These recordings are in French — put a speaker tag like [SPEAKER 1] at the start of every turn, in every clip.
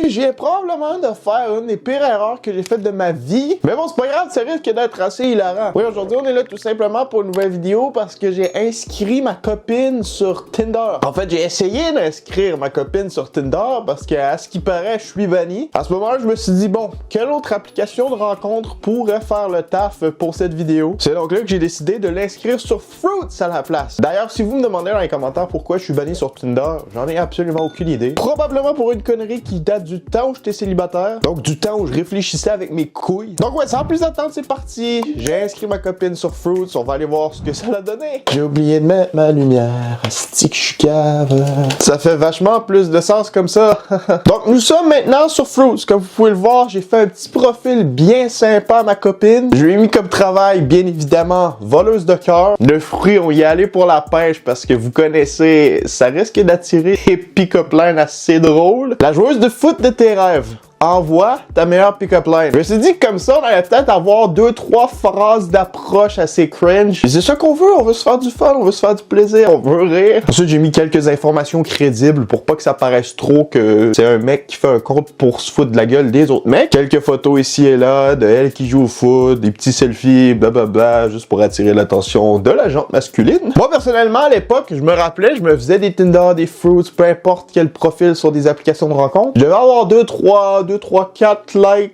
[SPEAKER 1] Je viens probablement de faire une des pires erreurs que j'ai faites de ma vie. Mais bon, c'est pas grave, ça risque d'être assez hilarant. Oui, aujourd'hui, on est là tout simplement pour une nouvelle vidéo parce que j'ai inscrit ma copine sur Tinder. En fait, j'ai essayé d'inscrire ma copine sur Tinder parce qu'à ce qui paraît, je suis banni. À ce moment-là, je me suis dit, bon, quelle autre application de rencontre pourrait faire le taf pour cette vidéo? C'est donc là que j'ai décidé de l'inscrire sur Fruits à la place. D'ailleurs, si vous me demandez dans les commentaires pourquoi je suis banni sur Tinder, j'en ai absolument aucune idée. Probablement pour une connerie qui date du temps où j'étais célibataire. Donc du temps où je réfléchissais avec mes couilles. Donc ouais, sans plus attendre, c'est parti. J'ai inscrit ma copine sur Fruits. On va aller voir ce que ça a donné. J'ai oublié de mettre ma lumière. Asti que je suis cave. Ça fait vachement plus de sens comme ça. Donc nous sommes maintenant sur Fruits. Comme vous pouvez le voir, j'ai fait un petit profil bien sympa à ma copine. Je lui ai mis comme travail, bien évidemment, voleuse de cœur. Le fruit, on y est allé pour la pêche parce que vous connaissez, ça risque d'attirer des pick-up lines assez drôles. La joueuse de foot de tes rêves. Envoie ta meilleure pick-up line. Je me suis dit que comme ça, on allait peut-être avoir 2-3 phrases d'approche assez cringe. Et c'est ça qu'on veut, on veut se faire du fun, on veut se faire du plaisir, on veut rire. Ensuite, j'ai mis quelques informations crédibles pour pas que ça paraisse trop que c'est un mec qui fait un compte pour se foutre de la gueule des autres mecs. Quelques photos ici et là de elle qui joue au foot, des petits selfies, blablabla, juste pour attirer l'attention de la gente masculine. Moi, personnellement, à l'époque, je me rappelais, je me faisais des Tinder, des Fruits, peu importe quel profil sur des applications de rencontre. Je devais avoir 4 likes,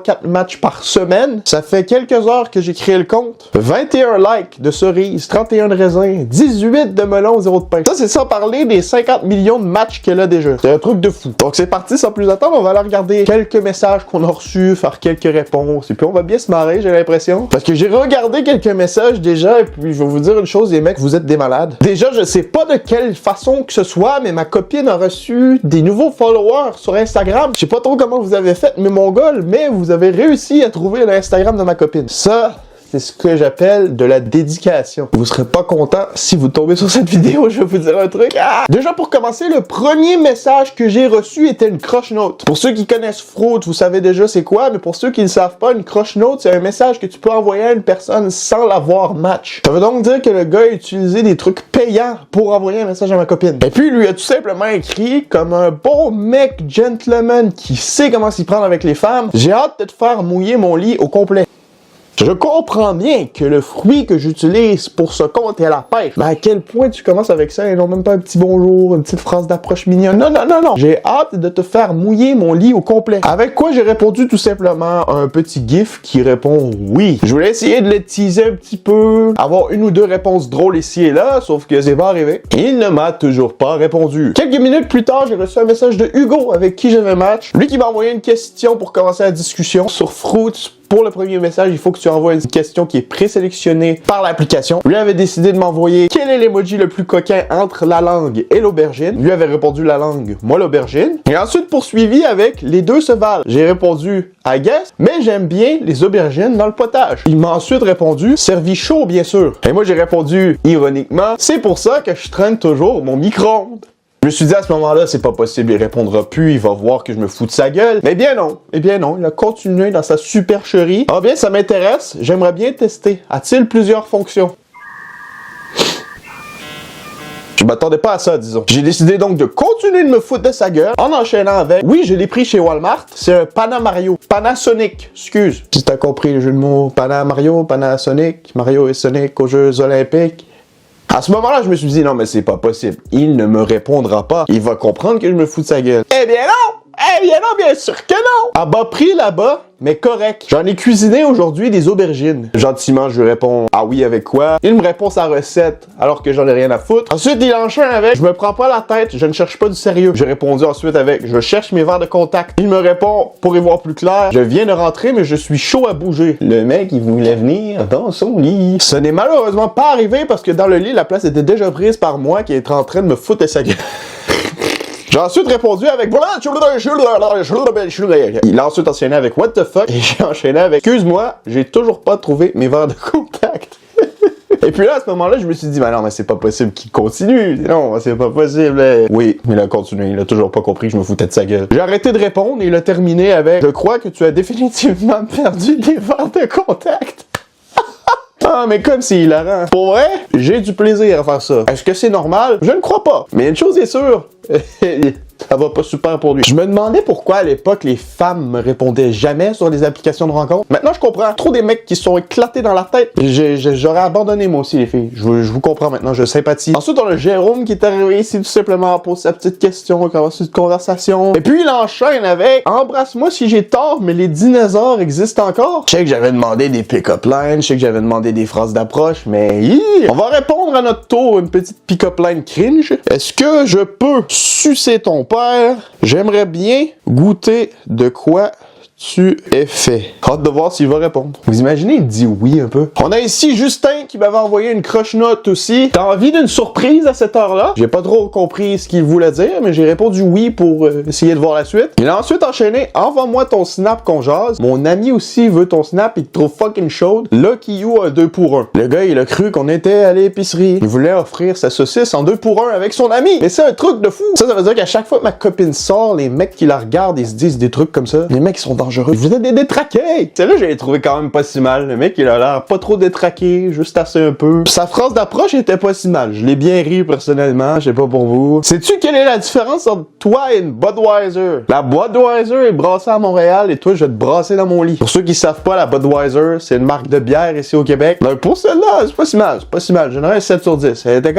[SPEAKER 1] 4 matchs par semaine. Ça fait quelques heures que j'ai créé le compte. 21 likes de cerises, 31 de raisins, 18 de melon, 0 de pain. Ça, c'est sans parler des 50 millions de matchs qu'elle a déjà. C'est un truc de fou. Donc, c'est parti, sans plus attendre, on va aller regarder quelques messages qu'on a reçus, faire quelques réponses, et puis on va bien se marrer, j'ai l'impression. Parce que j'ai regardé quelques messages déjà, et puis je vais vous dire une chose, les mecs, vous êtes des malades. Déjà, je sais pas de quelle façon que ce soit, mais ma copine a reçu des nouveaux followers sur Instagram. Je sais pas trop comment vous avez fait, mais mon gars, mais vous avez réussi à trouver l'Instagram de ma copine. Ça, c'est ce que j'appelle de la dédication. Vous serez pas content si vous tombez sur cette vidéo, je vais vous dire un truc. Déjà, pour commencer, le premier message que j'ai reçu était une crush note. Pour ceux qui connaissent Fruits, vous savez déjà c'est quoi, mais pour ceux qui ne savent pas, une crush note, c'est un message que tu peux envoyer à une personne sans l'avoir match. Ça veut donc dire que le gars a utilisé des trucs payants pour envoyer un message à ma copine. Et puis, il lui a tout simplement écrit, comme un bon mec gentleman qui sait comment s'y prendre avec les femmes, j'ai hâte de te faire mouiller mon lit au complet. Je comprends bien que le fruit que j'utilise pour ce compte est à la pêche. Mais à quel point tu commences avec ça et non même pas un petit bonjour, une petite phrase d'approche mignonne. Non, non, non, non. J'ai hâte de te faire mouiller mon lit au complet. Avec quoi j'ai répondu tout simplement à un petit gif qui répond oui. Je voulais essayer de le teaser un petit peu, avoir une ou deux réponses drôles ici et là, sauf que c'est pas arrivé. Il ne m'a toujours pas répondu. Quelques minutes plus tard, j'ai reçu un message de Hugo avec qui j'avais match. Lui qui m'a envoyé une question pour commencer la discussion sur Fruits. Pour le premier message, il faut que tu envoies une question qui est présélectionnée par l'application. Lui avait décidé de m'envoyer quel est l'emoji le plus coquin entre la langue et l'aubergine. Lui avait répondu la langue, moi l'aubergine. Et ensuite poursuivi avec les deux se valent. J'ai répondu I guess, mais j'aime bien les aubergines dans le potage. Il m'a ensuite répondu servi chaud bien sûr. Et moi j'ai répondu ironiquement, c'est pour ça que je traîne toujours mon micro-ondes. Je me suis dit à ce moment-là, c'est pas possible, il répondra plus, il va voir que je me fous de sa gueule. Mais bien non, il a continué dans sa supercherie. Ah bien, ça m'intéresse, j'aimerais bien tester. A-t-il plusieurs fonctions? Je m'attendais pas à ça, disons. J'ai décidé donc de continuer de me foutre de sa gueule en enchaînant avec, oui, je l'ai pris chez Walmart, c'est un Panasonic, excuse. Si t'as compris le jeu de mots, Panasonic, Mario et Sonic aux Jeux Olympiques. À ce moment-là, je me suis dit, non, mais c'est pas possible. Il ne me répondra pas. Il va comprendre que je me fous de sa gueule. Eh bien non! Eh bien non, bien sûr que non! À bas prix là-bas, mais correct. J'en ai cuisiné aujourd'hui des aubergines. Gentiment, je lui réponds, ah oui, avec quoi? Il me répond sa recette, alors que j'en ai rien à foutre. Ensuite, il enchaîne avec, je me prends pas la tête, je ne cherche pas du sérieux. J'ai répondu ensuite avec, je cherche mes verres de contact. Il me répond, pour y voir plus clair, je viens de rentrer, mais je suis chaud à bouger. Le mec, il voulait venir dans son lit. Ce n'est malheureusement pas arrivé parce que dans le lit, la place était déjà prise par moi qui était en train de me foutre de sa gueule. J'ai ensuite répondu avec il a ensuite enchaîné avec what the fuck et j'ai enchaîné avec excuse-moi, j'ai toujours pas trouvé mes verres de contact. Et puis là, à ce moment-là, je me suis dit, bah non, mais c'est pas possible qu'il continue. Non, c'est pas possible. Oui, mais il a continué. Il a toujours pas compris que je me foutais de sa gueule. J'ai arrêté de répondre et il a terminé avec, je crois que tu as définitivement perdu les verres de contact. Ah, mais comme c'est hilarant. Pour vrai, j'ai du plaisir à faire ça. Est-ce que c'est normal? Je ne crois pas. Mais une chose est sûre, ça va pas super pour lui. Je me demandais pourquoi à l'époque les femmes me répondaient jamais sur les applications de rencontres. Maintenant je comprends. Trop des mecs qui se sont éclatés dans la tête. J'aurais abandonné moi aussi les filles. Je vous comprends maintenant, je sympathie. Ensuite on a Jérôme qui est arrivé ici tout simplement pour sa petite question, commencer une conversation. Et puis il enchaîne avec embrasse-moi si j'ai tort, mais les dinosaures existent encore. Je sais que j'avais demandé des pick-up lines, je sais que j'avais demandé des phrases d'approche, mais on va répondre à notre tour une petite pick-up line cringe. Est-ce que je peux sucer ton père? J'aimerais bien goûter de quoi tu es fait. Hâte de voir s'il va répondre. Vous imaginez, il dit oui un peu. On a ici Justin qui m'avait envoyé une croche note aussi. T'as envie d'une surprise à cette heure-là? J'ai pas trop compris ce qu'il voulait dire, mais j'ai répondu oui pour essayer de voir la suite. Il a ensuite enchaîné, envoie-moi ton snap qu'on jase. Mon ami aussi veut ton snap, il te trouve fucking chaude. Lucky You a 2 pour 1. Le gars, il a cru qu'on était à l'épicerie. Il voulait offrir sa saucisse en 2 pour 1 avec son ami. Mais c'est un truc de fou. Ça veut dire qu'à chaque fois que ma copine sort, les mecs qui la regardent, ils se disent des trucs comme ça. Les mecs, ils sont dangereux. Vous êtes des détraqués! Celle-là, j'ai trouvé quand même pas si mal. Le mec, il a l'air pas trop détraqué, juste assez un peu. Sa phrase d'approche était pas si mal. Je l'ai bien ri personnellement, je sais pas pour vous. Sais-tu quelle est la différence entre toi et une Budweiser? La Budweiser est brassée à Montréal et toi, je vais te brasser dans mon lit. Pour ceux qui savent pas, la Budweiser, c'est une marque de bière ici au Québec. Donc pour celle-là, c'est pas si mal, c'est pas si mal. Je donnerais un 7 sur 10. Elle était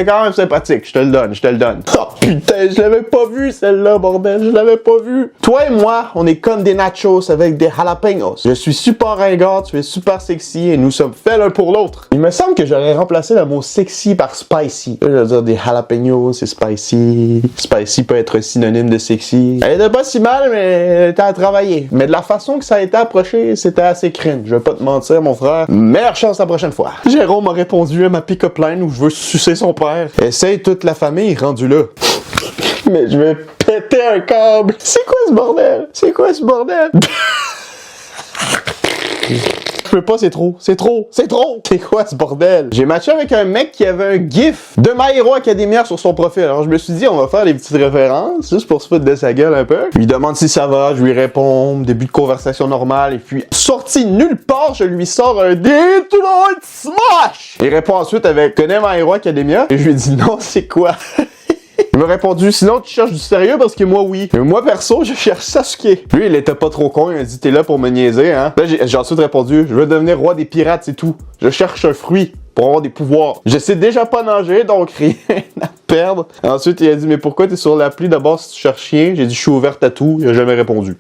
[SPEAKER 1] quand même sympathique, je te le donne, je te le donne. Oh putain, je l'avais pas vu celle-là, bordel, je l'avais pas vu. Toi et moi, on est comme des nachos avec des jalapenos. Je suis super ringard, tu es super sexy et nous sommes faits l'un pour l'autre. Il me semble que j'aurais remplacé le mot sexy par spicy. Je veux dire des jalapenos, c'est spicy. Spicy peut être synonyme de sexy. Elle était pas si mal, mais elle était à travailler. Mais de la façon que ça a été approché, c'était assez cringe. Je vais pas te mentir, mon frère. Meilleure chance la prochaine fois. Jérôme a répondu à ma pick-up line où je veux sucer son père. Essaye toute la famille rendu là. Mais je vais péter un câble. C'est quoi ce bordel? C'est quoi ce bordel? Je peux pas, c'est trop. C'est trop. C'est trop. C'est quoi ce bordel? J'ai matché avec un mec qui avait un gif de My Hero Academia sur son profil. Alors je me suis dit, on va faire des petites références, juste pour se foutre de sa gueule un peu. Je lui demande si ça va, je lui réponds, début de conversation normale, et puis sorti nulle part, je lui sors un Detroit Smash! Il répond ensuite avec, connais My Hero Academia? Et je lui dis, non, c'est quoi? Il m'a répondu, sinon tu cherches du sérieux parce que moi oui. Mais moi perso, je cherche Sasuke. Lui, il était pas trop con, il a dit t'es là pour me niaiser, hein. Là, j'ai ensuite répondu, je veux devenir roi des pirates, c'est tout. Je cherche un fruit pour avoir des pouvoirs. Je sais déjà pas nager, donc rien à perdre. Ensuite, il a dit, mais pourquoi t'es sur l'appli d'abord si tu cherches rien? J'ai dit, je suis ouverte à tout, il a jamais répondu.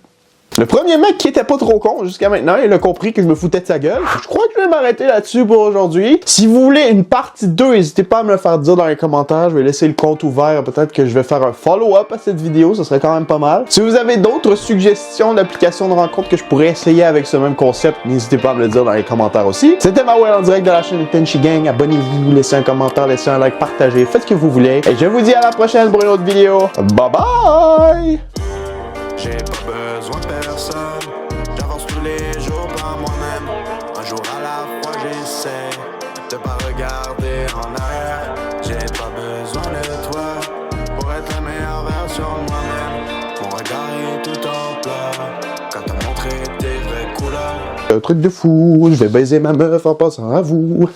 [SPEAKER 1] Le premier mec qui était pas trop con jusqu'à maintenant, il a compris que je me foutais de sa gueule. Je crois que je vais m'arrêter là-dessus pour aujourd'hui. Si vous voulez une partie 2, n'hésitez pas à me le faire dire dans les commentaires. Je vais laisser le compte ouvert. Peut-être que je vais faire un follow-up à cette vidéo. Ce serait quand même pas mal. Si vous avez d'autres suggestions d'applications de rencontres que je pourrais essayer avec ce même concept, n'hésitez pas à me le dire dans les commentaires aussi. C'était Mawel en direct de la chaîne Tenchi Gang. Abonnez-vous, laissez un commentaire, laissez un like, partagez, faites ce que vous voulez. Et je vous dis à la prochaine pour une autre vidéo. Bye bye!
[SPEAKER 2] J'ai pas besoin de personne, j'avance tous les jours par moi-même. Un jour à la fois j'essaie de pas regarder en arrière. J'ai pas besoin de toi pour être la meilleure version de moi-même. Mon regard est tout en pleurs quand t'as montré tes vraies couleurs.
[SPEAKER 1] Un truc de fou, je vais baiser ma meuf en passant à vous.